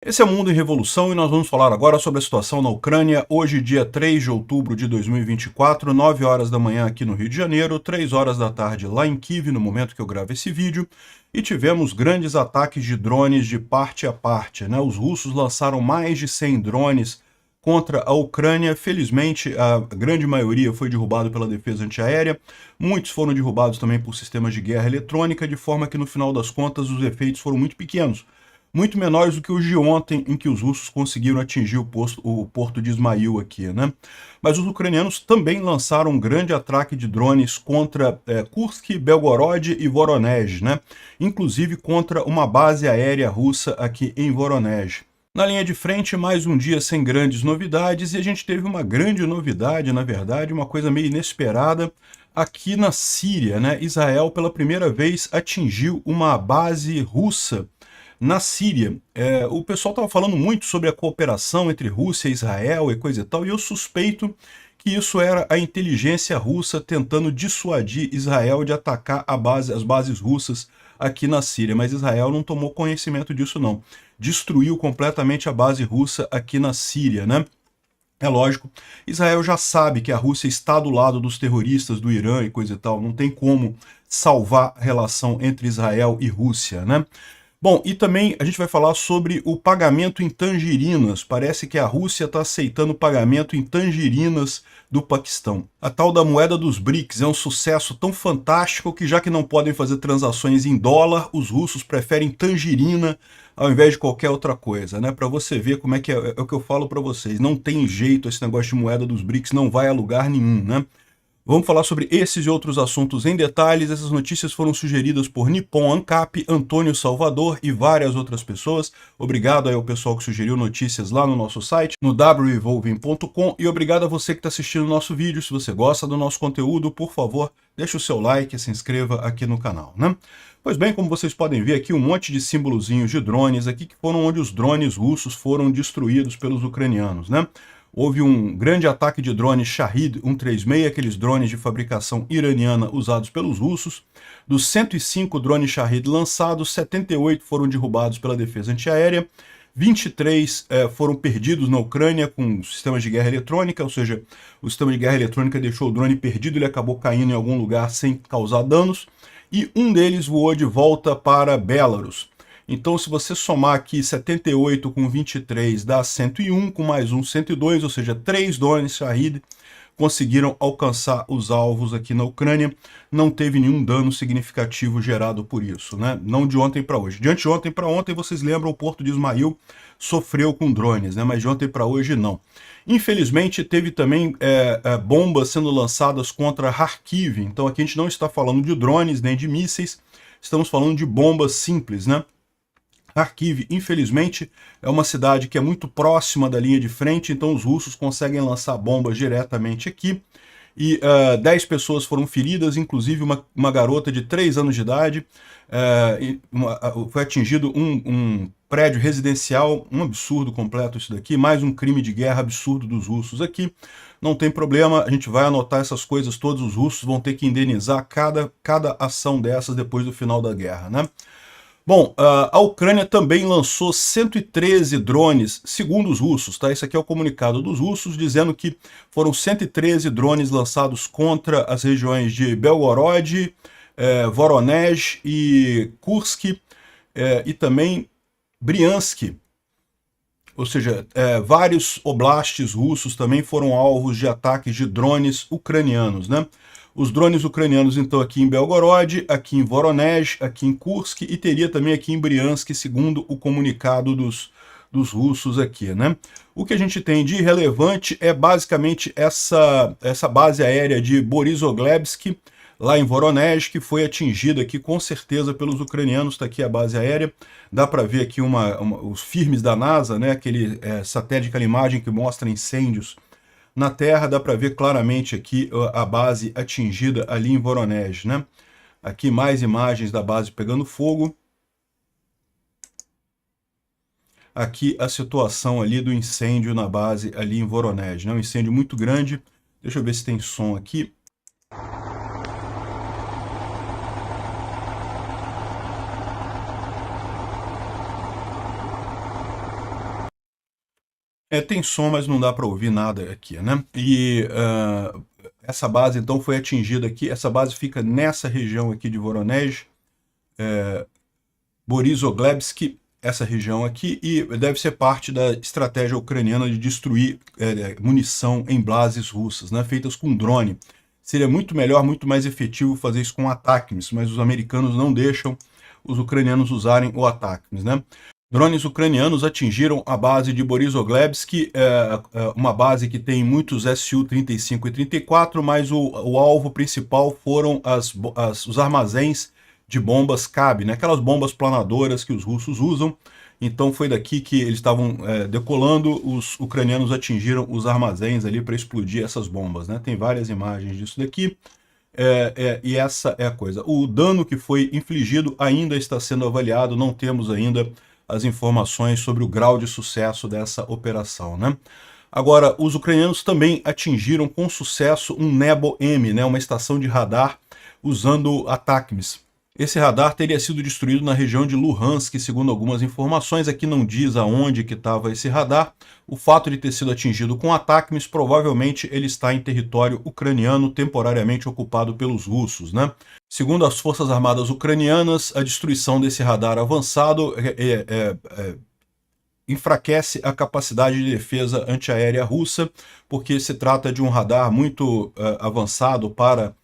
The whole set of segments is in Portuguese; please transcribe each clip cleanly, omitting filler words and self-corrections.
Esse é o Mundo em Revolução e nós vamos falar agora sobre a situação na Ucrânia, hoje dia 3 de outubro de 2024, 9 horas da manhã aqui no Rio de Janeiro, 3 horas da tarde lá em Kiev, no momento que eu gravo esse vídeo, e tivemos grandes ataques de drones de parte a parte, né? Os russos lançaram mais de 100 drones contra a Ucrânia. Felizmente, a grande maioria foi derrubado pela defesa antiaérea, muitos foram derrubados também por sistemas de guerra eletrônica, de forma que no final das contas os efeitos foram muito pequenos. Muito menores do que os de ontem, em que os russos conseguiram atingir o porto de Ismail aqui, né? Mas os ucranianos também lançaram um grande ataque de drones contra Kursk, Belgorod e Voronezh, né? Inclusive contra uma base aérea russa aqui em Voronezh. Na linha de frente, mais um dia sem grandes novidades, e a gente teve uma grande novidade, na verdade, uma coisa meio inesperada, aqui na Síria, né? Israel, pela primeira vez, atingiu uma base russa na Síria. O pessoal estava falando muito sobre a cooperação entre Rússia e Israel e coisa e tal, e eu suspeito que isso era a inteligência russa tentando dissuadir Israel de atacar as bases russas aqui na Síria, mas Israel não tomou conhecimento disso não. Destruiu completamente a base russa aqui na Síria, né? É lógico, Israel já sabe que a Rússia está do lado dos terroristas do Irã e coisa e tal, não tem como salvar a relação entre Israel e Rússia, né? Bom, e também a gente vai falar sobre o pagamento em tangerinas. Parece que a Rússia está aceitando pagamento em tangerinas do Paquistão. A tal da moeda dos BRICS é um sucesso tão fantástico que, já que não podem fazer transações em dólar, os russos preferem tangerina ao invés de qualquer outra coisa, né? Para você ver como é que é o que eu falo para vocês. Não tem jeito, esse negócio de moeda dos BRICS não vai a lugar nenhum, né? Vamos falar sobre esses e outros assuntos em detalhes. Essas notícias foram sugeridas por Nippon Ancap, Antônio Salvador e várias outras pessoas. Obrigado aí ao pessoal que sugeriu notícias lá no nosso site, no wevolving.com, e obrigado a você que está assistindo o nosso vídeo. Se você gosta do nosso conteúdo, por favor, deixe o seu like e se inscreva aqui no canal, né? Pois bem, como vocês podem ver aqui, um monte de símbolozinhos de drones aqui, que foram onde os drones russos foram destruídos pelos ucranianos, né? Houve um grande ataque de drones Shahed 136, aqueles drones de fabricação iraniana usados pelos russos. Dos 105 drones Shahed lançados, 78 foram derrubados pela defesa antiaérea, 23 foram perdidos na Ucrânia com sistemas de guerra eletrônica, ou seja, o sistema de guerra eletrônica deixou o drone perdido, ele acabou caindo em algum lugar sem causar danos, e um deles voou de volta para Belarus. Então, se você somar aqui 78 com 23 dá 101, com mais um 102, ou seja, 3 drones Shahed conseguiram alcançar os alvos aqui na Ucrânia. Não teve nenhum dano significativo gerado por isso, né? Não de ontem para hoje. De anteontem para ontem, vocês lembram, o porto de Ismail sofreu com drones, né? Mas de ontem para hoje, não. Infelizmente, teve também bombas sendo lançadas contra Kharkiv. Então, aqui a gente não está falando de drones nem de mísseis, estamos falando de bombas simples, né? Kharkiv, infelizmente, é uma cidade que é muito próxima da linha de frente, então os russos conseguem lançar bombas diretamente aqui. E 10 pessoas foram feridas, inclusive uma garota de 3 anos de idade. Foi atingido um prédio residencial, um absurdo completo isso daqui, mais um crime de guerra absurdo dos russos aqui. Não tem problema, a gente vai anotar essas coisas todas, os russos vão ter que indenizar cada ação dessas depois do final da guerra, né? Bom, a Ucrânia também lançou 113 drones, segundo os russos, tá? Esse aqui é o comunicado dos russos, dizendo que foram 113 drones lançados contra as regiões de Belgorod, Voronezh e Kursk, e também Briansk. Ou seja, vários oblastes russos também foram alvos de ataques de drones ucranianos, né? Os drones ucranianos, então, aqui em Belgorod, aqui em Voronezh, aqui em Kursk e teria também aqui em Briansk, segundo o comunicado dos russos aqui, né? O que a gente tem de relevante é basicamente essa base aérea de Borisovlebsk, lá em Voronezh, que foi atingida aqui com certeza pelos ucranianos. Está aqui a base aérea, dá para ver aqui os firmes da NASA, né? Aquele satélite, aquela imagem que mostra incêndios na Terra, dá para ver claramente aqui a base atingida ali em Voronezh, né? Aqui mais imagens da base pegando fogo. Aqui a situação ali do incêndio na base ali em Voronezh, né? Um incêndio muito grande. Deixa eu ver se tem som aqui. Tem som, mas não dá para ouvir nada aqui, né? E essa base, então, foi atingida aqui. Essa base fica nessa região aqui de Voronezh, Borisoglebsk, essa região aqui, e deve ser parte da estratégia ucraniana de destruir munição em bases russas, né, feitas com drone. Seria muito melhor, muito mais efetivo fazer isso com ATACMS, mas os americanos não deixam os ucranianos usarem o ATACMS, né? Drones ucranianos atingiram a base de Borisoglebsk, uma base que tem muitos Su-35 e 34, mas o alvo principal foram os armazéns de bombas CAB, né? Aquelas bombas planadoras que os russos usam. Então foi daqui que eles estavam decolando, os ucranianos atingiram os armazéns ali para explodir essas bombas, né? Tem várias imagens disso daqui. E essa é a coisa. O dano que foi infligido ainda está sendo avaliado, não temos ainda as informações sobre o grau de sucesso dessa operação, né? Agora, os ucranianos também atingiram com sucesso um Nebo-M, né, uma estação de radar usando ATACMS. Esse radar teria sido destruído na região de Luhansk, segundo algumas informações. Aqui não diz aonde que estava esse radar. O fato de ter sido atingido com ATACMS, provavelmente ele está em território ucraniano temporariamente ocupado pelos russos, né? Segundo as Forças Armadas ucranianas, a destruição desse radar avançado enfraquece a capacidade de defesa antiaérea russa, porque se trata de um radar muito avançado para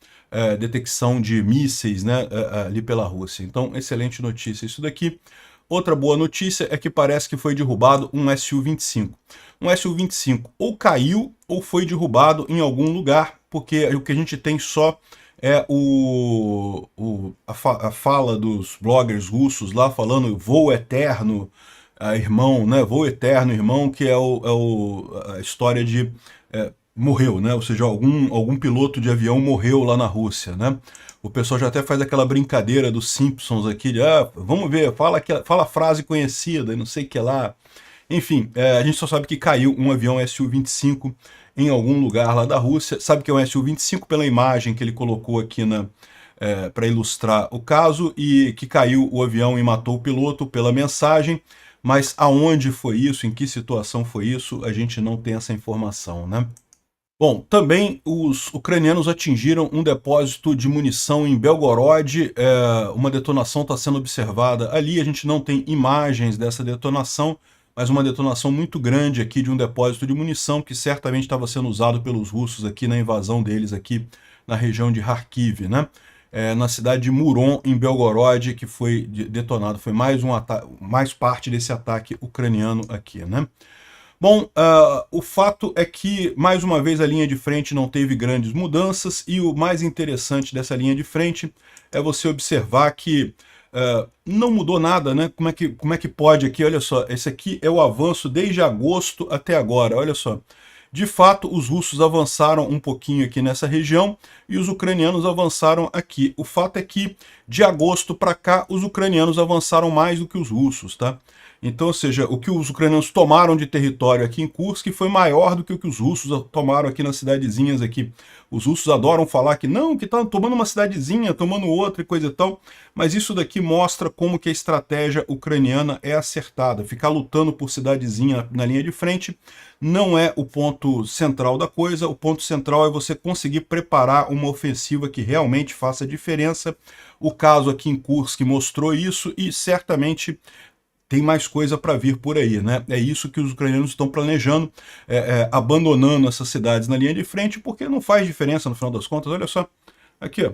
detecção de mísseis, né, ali pela Rússia. Então, excelente notícia isso daqui. Outra boa notícia é que parece que foi derrubado um Su-25. Um Su-25 ou caiu ou foi derrubado em algum lugar, porque o que a gente tem só é a fala dos bloggers russos lá falando voo eterno, irmão, né? Voo eterno, irmão, que é a história de morreu, né? Ou seja, algum piloto de avião morreu lá na Rússia, né? O pessoal já até faz aquela brincadeira dos Simpsons aqui, de vamos ver, fala a frase conhecida e não sei o que lá. Enfim, a gente só sabe que caiu um avião Su-25 em algum lugar lá da Rússia. Sabe que é um Su-25 pela imagem que ele colocou aqui para ilustrar o caso, e que caiu o avião e matou o piloto pela mensagem. Mas aonde foi isso, em que situação foi isso, a gente não tem essa informação, né? Bom, também os ucranianos atingiram um depósito de munição em Belgorod, uma detonação está sendo observada ali, a gente não tem imagens dessa detonação, mas uma detonação muito grande aqui de um depósito de munição que certamente estava sendo usado pelos russos aqui na invasão deles aqui na região de Kharkiv, né? Na cidade de Murom, em Belgorod, que foi detonado, foi mais parte desse ataque ucraniano aqui, né? Bom, o fato é que, mais uma vez, a linha de frente não teve grandes mudanças, e o mais interessante dessa linha de frente é você observar que não mudou nada, né? Como é que pode aqui? Olha só, esse aqui é o avanço desde agosto até agora, olha só. De fato, os russos avançaram um pouquinho aqui nessa região e os ucranianos avançaram aqui. O fato é que, de agosto para cá, os ucranianos avançaram mais do que os russos, tá? Então, ou seja, o que os ucranianos tomaram de território aqui em Kursk foi maior do que o que os russos tomaram aqui nas cidadezinhas aqui. Os russos adoram falar que não, que estão tomando uma cidadezinha, tomando outra e coisa e tal, mas isso daqui mostra como que a estratégia ucraniana é acertada. Ficar lutando por cidadezinha na linha de frente não é o ponto central da coisa. O ponto central é você conseguir preparar uma ofensiva que realmente faça diferença. O caso aqui em Kursk mostrou isso e certamente tem mais coisa para vir por aí, né? É isso que os ucranianos estão planejando, abandonando essas cidades na linha de frente, porque não faz diferença no final das contas. Olha só, aqui, ó.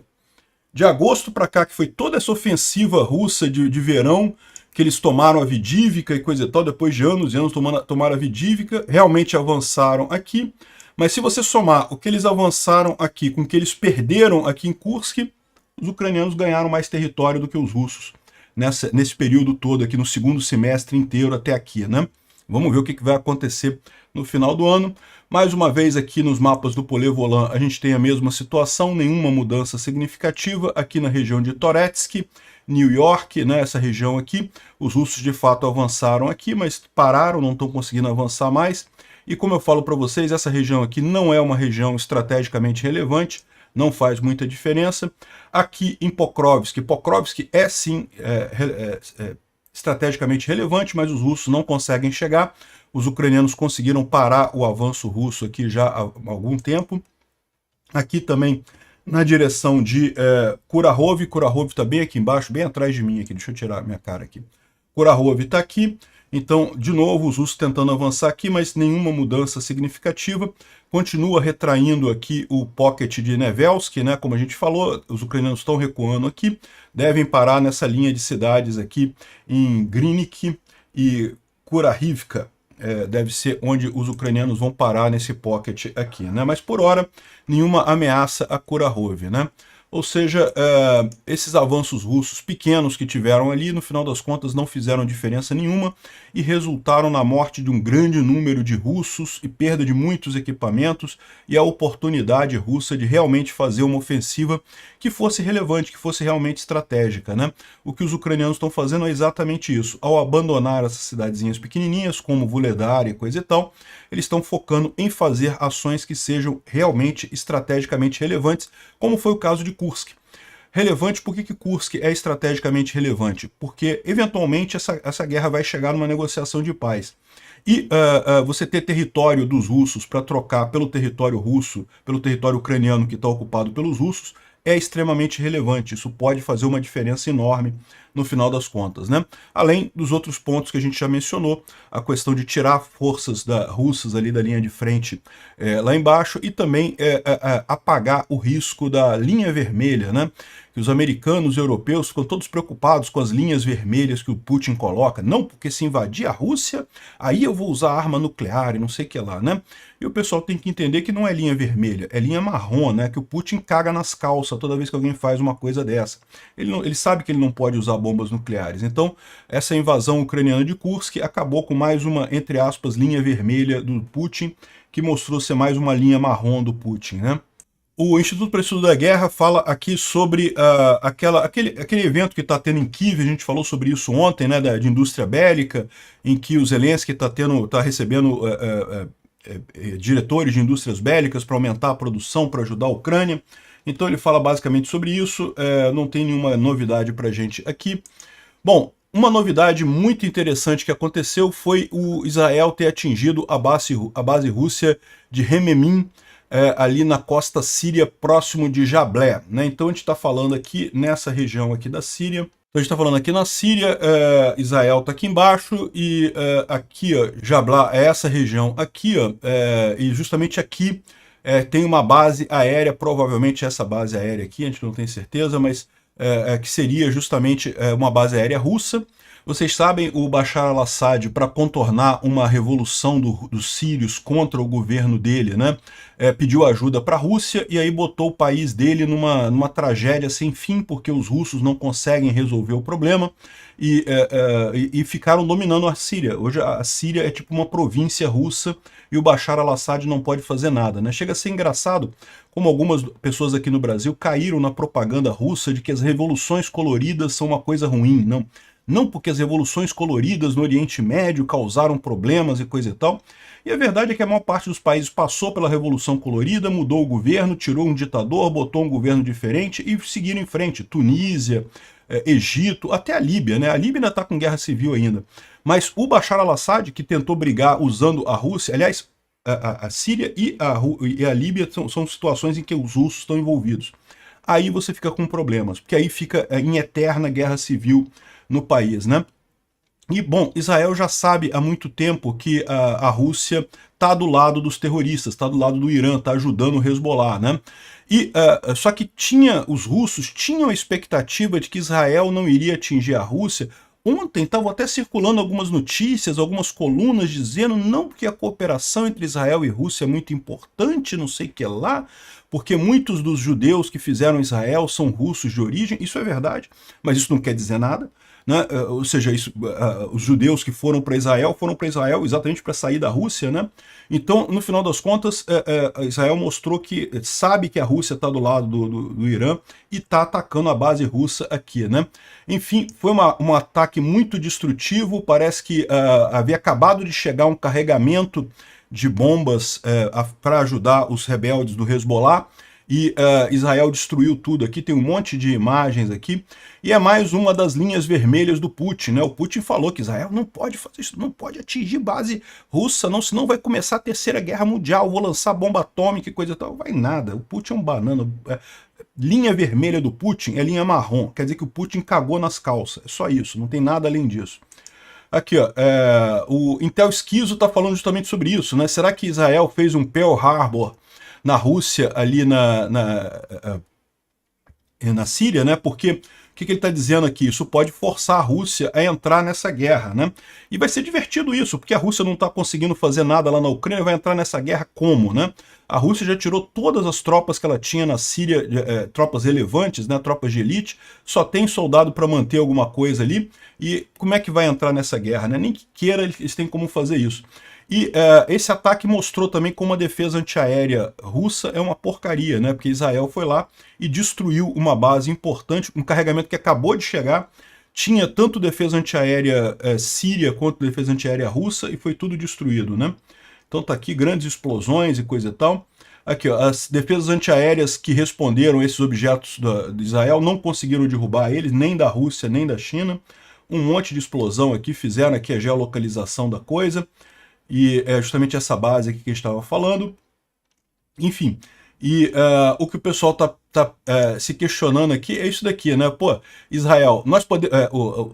De agosto para cá, que foi toda essa ofensiva russa de verão, que eles tomaram a Avdiivka e coisa e tal, depois de anos e anos tomaram a Avdiivka, realmente avançaram aqui. Mas se você somar o que eles avançaram aqui com o que eles perderam aqui em Kursk, os ucranianos ganharam mais território do que os russos nesse período todo aqui, no segundo semestre inteiro até aqui, né? Vamos ver o que vai acontecer no final do ano. Mais uma vez aqui nos mapas do Polé-Volant a gente tem a mesma situação, nenhuma mudança significativa aqui na região de Toretsk, New York, né, essa região aqui. Os russos de fato avançaram aqui, mas pararam, não estão conseguindo avançar mais. E como eu falo para vocês, essa região aqui não é uma região estrategicamente relevante, não faz muita diferença. Aqui em Pokrovsk é sim estrategicamente relevante, mas os russos não conseguem chegar. Os ucranianos conseguiram parar o avanço russo aqui já há algum tempo. Aqui também na direção de Kurakhove. Kurakhove está bem aqui embaixo, bem atrás de mim aqui. Deixa eu tirar minha cara aqui. Kurakhove está aqui. Então, de novo, os russos tentando avançar aqui, mas nenhuma mudança significativa. Continua retraindo aqui o pocket de Nevelsky, né? Como a gente falou, os ucranianos estão recuando aqui. Devem parar nessa linha de cidades aqui em Grynik e Kurakhivka. Deve ser onde os ucranianos vão parar nesse pocket aqui, né? Mas por hora, nenhuma ameaça a Kurakhove, né? Ou seja, esses avanços russos pequenos que tiveram ali, no final das contas, não fizeram diferença nenhuma e resultaram na morte de um grande número de russos e perda de muitos equipamentos e a oportunidade russa de realmente fazer uma ofensiva que fosse relevante, que fosse realmente estratégica, né? O que os ucranianos estão fazendo é exatamente isso. Ao abandonar essas cidadezinhas pequenininhas, como Vuhledar e coisa e tal, eles estão focando em fazer ações que sejam realmente estrategicamente relevantes, como foi o caso de Kursk. Relevante, por que Kursk é estrategicamente relevante? Porque, eventualmente, essa guerra vai chegar numa negociação de paz. E você ter território dos russos para trocar pelo território russo, pelo território ucraniano que está ocupado pelos russos, é extremamente relevante. Isso pode fazer uma diferença enorme no final das contas, né? Além dos outros pontos que a gente já mencionou, a questão de tirar forças russas ali da linha de frente lá embaixo e também apagar o risco da linha vermelha, né? Que os americanos e europeus ficam todos preocupados com as linhas vermelhas que o Putin coloca. Não, porque se invadir a Rússia, aí eu vou usar arma nuclear e não sei o que lá, né? E o pessoal tem que entender que não é linha vermelha, é linha marrom, né? Que o Putin caga nas calças toda vez que alguém faz uma coisa dessa. Ele sabe que ele não pode usar bombas nucleares. Então, essa invasão ucraniana de Kursk acabou com mais uma, entre aspas, linha vermelha do Putin, que mostrou ser mais uma linha marrom do Putin, né? O Instituto para o Estudo da Guerra fala aqui sobre aquele evento que está tendo em Kiev, a gente falou sobre isso ontem, né, de indústria bélica, em que o Zelensky está recebendo diretores de indústrias bélicas para aumentar a produção, para ajudar a Ucrânia. Então ele fala basicamente sobre isso, não tem nenhuma novidade para a gente aqui. Bom, uma novidade muito interessante que aconteceu foi o Israel ter atingido a base rússia de Rememim, ali na costa síria, próximo de Jablé, né? Então a gente está falando aqui nessa região aqui da Síria. Então a gente está falando aqui na Síria, Israel está aqui embaixo e aqui, ó, Jablá é essa região aqui, ó, e justamente aqui tem uma base aérea, provavelmente essa base aérea aqui, a gente não tem certeza, mas que seria justamente uma base aérea russa. Vocês sabem, o Bashar al-Assad, para contornar uma revolução dos sírios contra o governo dele, né, pediu ajuda para a Rússia e aí botou o país dele numa tragédia sem fim, porque os russos não conseguem resolver o problema e ficaram dominando a Síria. Hoje a Síria é tipo uma província russa e o Bashar al-Assad não pode fazer nada, né? Chega a ser engraçado como algumas pessoas aqui no Brasil caíram na propaganda russa de que as revoluções coloridas são uma coisa ruim. Não porque as revoluções coloridas no Oriente Médio causaram problemas e coisa e tal. E a verdade é que a maior parte dos países passou pela Revolução Colorida, mudou o governo, tirou um ditador, botou um governo diferente e seguiram em frente. Tunísia, Egito, até a Líbia, né? A Líbia ainda está com guerra civil ainda. Mas o Bashar al-Assad, que tentou brigar usando a Rússia, aliás, a Síria e a Líbia são situações em que os russos estão envolvidos. Aí você fica com problemas, porque aí fica em eterna guerra civil no país, né? E, bom, Israel já sabe há muito tempo que a Rússia está do lado dos terroristas, está do lado do Irã, está ajudando o Hezbollah, né? Só que os russos tinham a expectativa de que Israel não iria atingir a Rússia. Ontem estavam até circulando algumas notícias, algumas colunas dizendo não, porque a cooperação entre Israel e Rússia é muito importante, não sei o que lá, porque muitos dos judeus que fizeram Israel são russos de origem. Isso é verdade, mas isso não quer dizer nada. Né? Ou seja, os judeus que foram para Israel exatamente para sair da Rússia, né? Então, no final das contas, Israel mostrou que sabe que a Rússia está do lado do Irã e está atacando a base russa aqui, né? Enfim, foi um ataque muito destrutivo. Parece que havia acabado de chegar um carregamento de bombas para ajudar os rebeldes do Hezbollah. e Israel destruiu tudo aqui, tem um monte de imagens aqui, e é mais uma das linhas vermelhas do Putin, né? O Putin falou que Israel não pode fazer isso, não pode atingir base russa, não, senão vai começar a Terceira Guerra Mundial, vou lançar bomba atômica e coisa e tal. Vai nada, o Putin é um banana. Linha vermelha do Putin é linha marrom, quer dizer que o Putin cagou nas calças, é só isso, não tem nada além disso. Aqui, ó, o Intel Esquizo está falando justamente sobre isso, né? Será que Israel fez um Pearl Harbor na Rússia, ali na Síria, né? Porque o que ele está dizendo aqui? Isso pode forçar a Rússia a entrar nessa guerra, né? E vai ser divertido isso, porque a Rússia não está conseguindo fazer nada lá na Ucrânia, vai entrar nessa guerra como, né? A Rússia já tirou todas as tropas que ela tinha na Síria, tropas relevantes, né? Tropas de elite, só tem soldado para manter alguma coisa ali, e como é que vai entrar nessa guerra, né? Nem que queira eles têm como fazer isso. E esse ataque mostrou também como a defesa antiaérea russa é uma porcaria, né? Porque Israel foi lá e destruiu uma base importante, um carregamento que acabou de chegar, tinha tanto defesa antiaérea síria quanto defesa antiaérea russa e foi tudo destruído, né? Então tá aqui grandes explosões e coisa e tal. Aqui, ó, as defesas antiaéreas que responderam a esses objetos de Israel não conseguiram derrubar eles, nem da Rússia, nem da China. Um monte de explosão aqui, fizeram aqui a geolocalização da coisa. E é justamente essa base aqui que a gente estava falando. Enfim, e o que o pessoal tá se questionando aqui é isso daqui, né? Pô, Israel,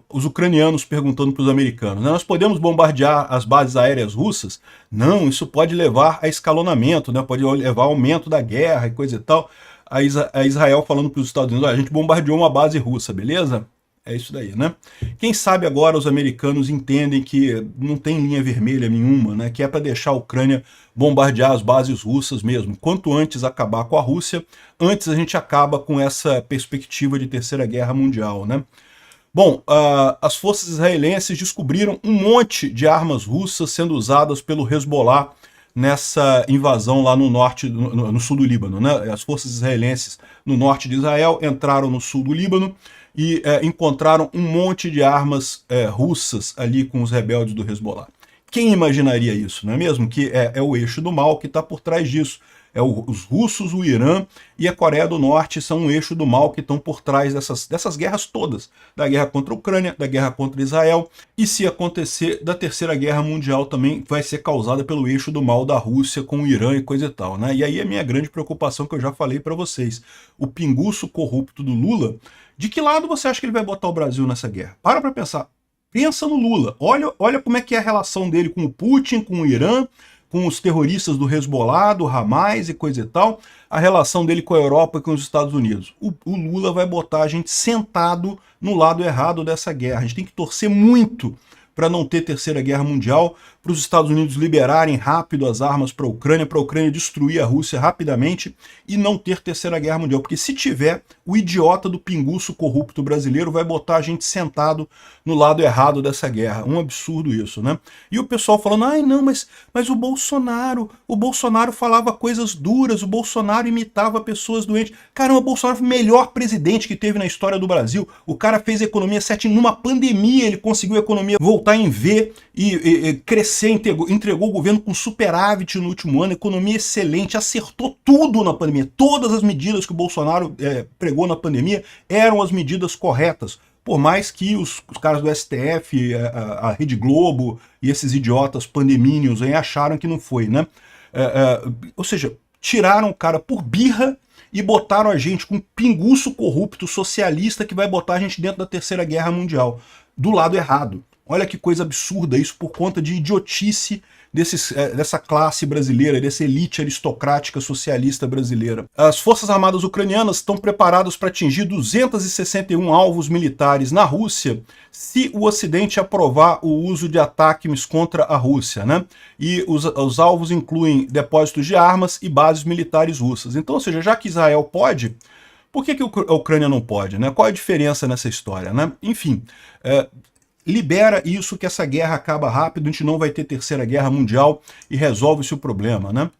os ucranianos perguntando para os americanos, né? Nós podemos bombardear as bases aéreas russas? Não, isso pode levar a escalonamento, né? Pode levar a aumento da guerra e coisa e tal. A Israel falando para os Estados Unidos, a gente bombardeou uma base russa, beleza? É isso daí, né? Quem sabe agora os americanos entendem que não tem linha vermelha nenhuma, né? Que é para deixar a Ucrânia bombardear as bases russas mesmo. Quanto antes acabar com a Rússia, antes a gente acaba com essa perspectiva de Terceira Guerra Mundial, né? Bom, as forças israelenses descobriram um monte de armas russas sendo usadas pelo Hezbollah nessa invasão lá no norte, no sul do Líbano, né? As forças israelenses no norte de Israel entraram no sul do Líbano e encontraram um monte de armas russas ali com os rebeldes do Hezbollah. Quem imaginaria isso, não é mesmo? Que é o eixo do mal que está por trás disso. Os russos, o Irã e a Coreia do Norte são um eixo do mal que estão por trás dessas guerras todas. Da guerra contra a Ucrânia, da guerra contra Israel. E se acontecer, da Terceira Guerra Mundial também vai ser causada pelo eixo do mal da Rússia com o Irã e coisa e tal, né? E aí a minha grande preocupação que eu já falei para vocês. O pinguço corrupto do Lula, de que lado você acha que ele vai botar o Brasil nessa guerra? Para pensar. Pensa no Lula. Olha como é que é a relação dele com o Putin, com o Irã, com os terroristas do Hezbollah, do Hamas e coisa e tal, a relação dele com a Europa e com os Estados Unidos. O Lula vai botar a gente sentado no lado errado dessa guerra. A gente tem que torcer muito para não ter Terceira Guerra Mundial, para os Estados Unidos liberarem rápido as armas para a Ucrânia destruir a Rússia rapidamente e não ter Terceira Guerra Mundial. Porque se tiver, o idiota do pinguço corrupto brasileiro vai botar a gente sentado no lado errado dessa guerra. Um absurdo isso, né? E o pessoal falando, ai não, mas o Bolsonaro falava coisas duras, o Bolsonaro imitava pessoas doentes. Caramba, o Bolsonaro foi o melhor presidente que teve na história do Brasil. O cara fez a economia certinho, numa pandemia ele conseguiu a economia voltar em V e crescer, entregou o governo com superávit no último ano, economia excelente, acertou tudo na pandemia. Todas as medidas que o Bolsonaro pregou na pandemia eram as medidas corretas. Por mais que os caras do STF, a Rede Globo e esses idiotas pandemínios aí acharam que não foi, né? Ou seja, tiraram o cara por birra e botaram a gente com um pinguço corrupto socialista que vai botar a gente dentro da Terceira Guerra Mundial, do lado errado. Olha que coisa absurda isso por conta de idiotice dessa classe brasileira, dessa elite aristocrática socialista brasileira. As Forças Armadas ucranianas estão preparadas para atingir 261 alvos militares na Rússia se o Ocidente aprovar o uso de ataques contra a Rússia, né? E os alvos incluem depósitos de armas e bases militares russas. Então, ou seja, já que Israel pode, por que a Ucrânia não pode, né? Qual é a diferença nessa história, né? Enfim, libera isso que essa guerra acaba rápido, a gente não vai ter Terceira Guerra Mundial e resolve-se o problema, né?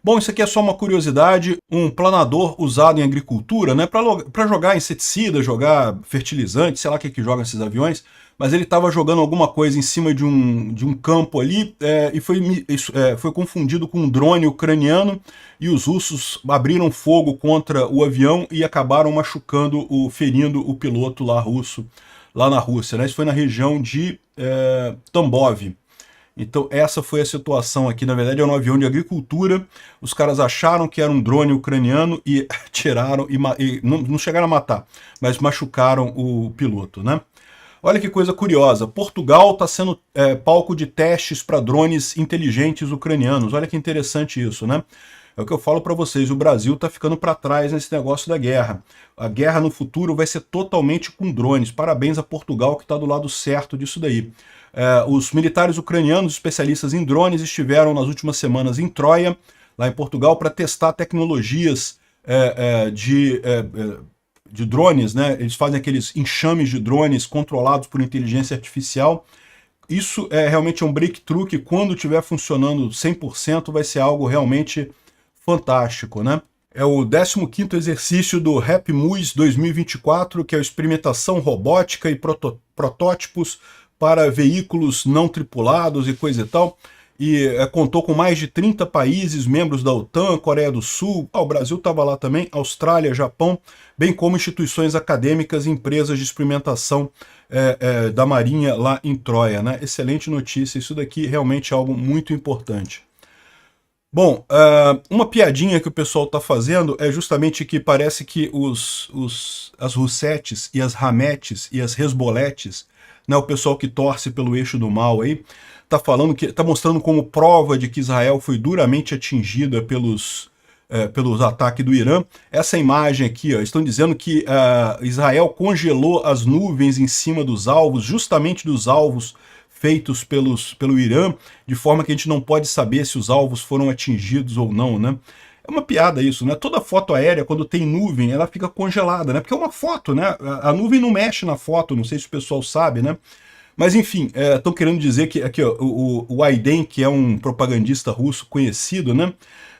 Bom, isso aqui é só uma curiosidade, um planador usado em agricultura, né, para jogar inseticida, jogar fertilizante, sei lá o que joga esses aviões, mas ele estava jogando alguma coisa em cima de um campo ali e foi confundido com um drone ucraniano, e os russos abriram fogo contra o avião e acabaram ferindo o piloto lá russo, lá na Rússia, né? Isso foi na região de Tambov. Então essa foi a situação aqui, na verdade é um avião de agricultura, os caras acharam que era um drone ucraniano e tiraram, e não chegaram a matar, mas machucaram o piloto, né? Olha que coisa curiosa, Portugal está sendo palco de testes para drones inteligentes ucranianos, olha que interessante isso, né? É o que eu falo para vocês, o Brasil está ficando para trás nesse negócio da guerra. A guerra no futuro vai ser totalmente com drones. Parabéns a Portugal que está do lado certo disso daí. Os militares ucranianos especialistas em drones estiveram nas últimas semanas em Troia, lá em Portugal, para testar tecnologias de drones, né? Eles fazem aqueles enxames de drones controlados por inteligência artificial. Isso realmente um breakthrough que, quando estiver funcionando 100%, vai ser algo realmente fantástico, né? É o 15º exercício do RapMUS 2024, que é a experimentação robótica e protótipos para veículos não tripulados e coisa e tal. E contou com mais de 30 países, membros da OTAN, Coreia do Sul, o Brasil estava lá também, Austrália, Japão, bem como instituições acadêmicas e empresas de experimentação da Marinha lá em Troia, né? Excelente notícia, isso daqui realmente é algo muito importante. Bom, uma piadinha que o pessoal está fazendo é justamente que parece que as Russettes e as Hametes e as Hezboletes, né, o pessoal que torce pelo eixo do mal aí, está mostrando como prova de que Israel foi duramente atingida pelos ataques do Irã. Essa imagem aqui, ó, estão dizendo que Israel congelou as nuvens em cima dos alvos, justamente dos alvos feitos pelo Irã, de forma que a gente não pode saber se os alvos foram atingidos ou não, né? É uma piada isso, né? Toda foto aérea, quando tem nuvem, ela fica congelada, né? Porque é uma foto, né? A nuvem não mexe na foto, não sei se o pessoal sabe, né? Mas enfim, estão querendo dizer que aqui, ó, o Aiden, que é um propagandista russo conhecido, né?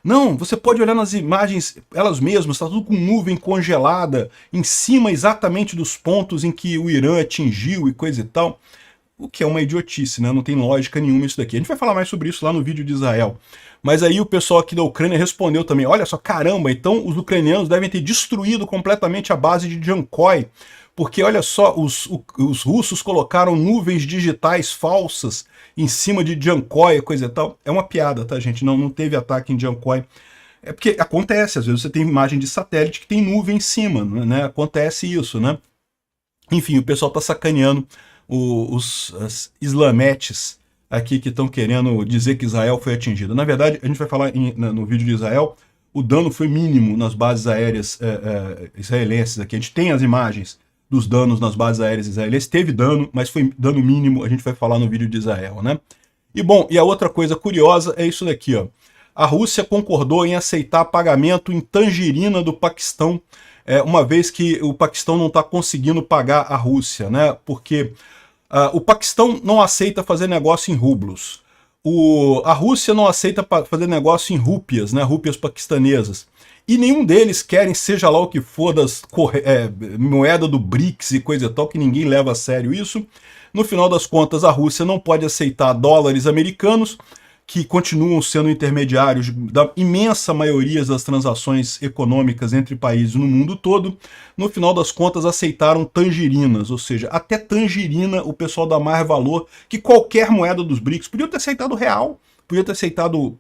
Não, você pode olhar nas imagens, elas mesmas, está tudo com nuvem congelada, em cima exatamente dos pontos em que o Irã atingiu e coisa e tal. O que é uma idiotice, né? Não tem lógica nenhuma isso daqui. A gente vai falar mais sobre isso lá no vídeo de Israel. Mas aí o pessoal aqui da Ucrânia respondeu também, olha só, caramba, então os ucranianos devem ter destruído completamente a base de Jankoi, porque olha só, os russos colocaram nuvens digitais falsas em cima de Jankoi e coisa e tal. É uma piada, tá, gente? Não teve ataque em Jankoi. É porque acontece, às vezes você tem imagem de satélite que tem nuvem em cima, né? Acontece isso, né? Enfim, o pessoal tá sacaneando as islametes aqui que estão querendo dizer que Israel foi atingido. Na verdade, a gente vai falar no vídeo de Israel, o dano foi mínimo nas bases aéreas israelenses aqui. A gente tem as imagens dos danos nas bases aéreas israelenses. Teve dano, mas foi dano mínimo, a gente vai falar no vídeo de Israel, né? E bom, e a outra coisa curiosa é isso daqui, ó. A Rússia concordou em aceitar pagamento em tangerina do Paquistão, uma vez que o Paquistão não está conseguindo pagar a Rússia, né? Porque o Paquistão não aceita fazer negócio em rublos. A Rússia não aceita fazer negócio em rúpias, né? Rúpias paquistanesas. E nenhum deles querem, seja lá o que for, moeda do BRICS e coisa e tal, que ninguém leva a sério isso. No final das contas, a Rússia não pode aceitar dólares americanos, que continuam sendo intermediários da imensa maioria das transações econômicas entre países no mundo todo. No final das contas, aceitaram tangerinas, ou seja, até tangerina o pessoal dá mais valor que qualquer moeda dos BRICS. Podia ter aceitado real, podia ter aceitado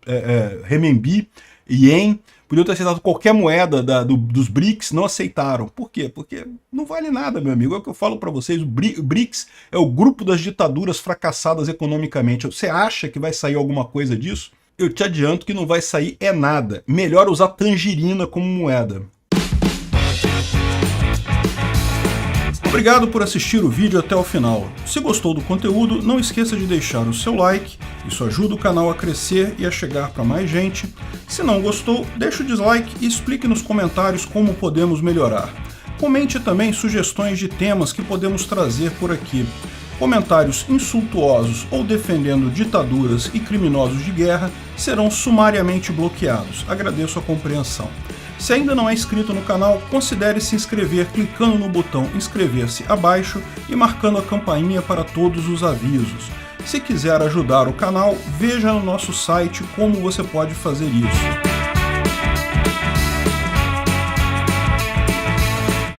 renminbi, ien, podia ter aceitado qualquer moeda dos BRICS, não aceitaram. Por quê? Porque não vale nada, meu amigo. É o que eu falo para vocês, o BRICS é o grupo das ditaduras fracassadas economicamente. Você acha que vai sair alguma coisa disso? Eu te adianto que não vai sair nada. Melhor usar tangerina como moeda. Obrigado por assistir o vídeo até o final. Se gostou do conteúdo, não esqueça de deixar o seu like, isso ajuda o canal a crescer e a chegar para mais gente. Se não gostou, deixe o dislike e explique nos comentários como podemos melhorar. Comente também sugestões de temas que podemos trazer por aqui. Comentários insultuosos ou defendendo ditaduras e criminosos de guerra serão sumariamente bloqueados. Agradeço a compreensão. Se ainda não é inscrito no canal, considere se inscrever clicando no botão inscrever-se abaixo e marcando a campainha para todos os avisos. Se quiser ajudar o canal, veja no nosso site como você pode fazer isso.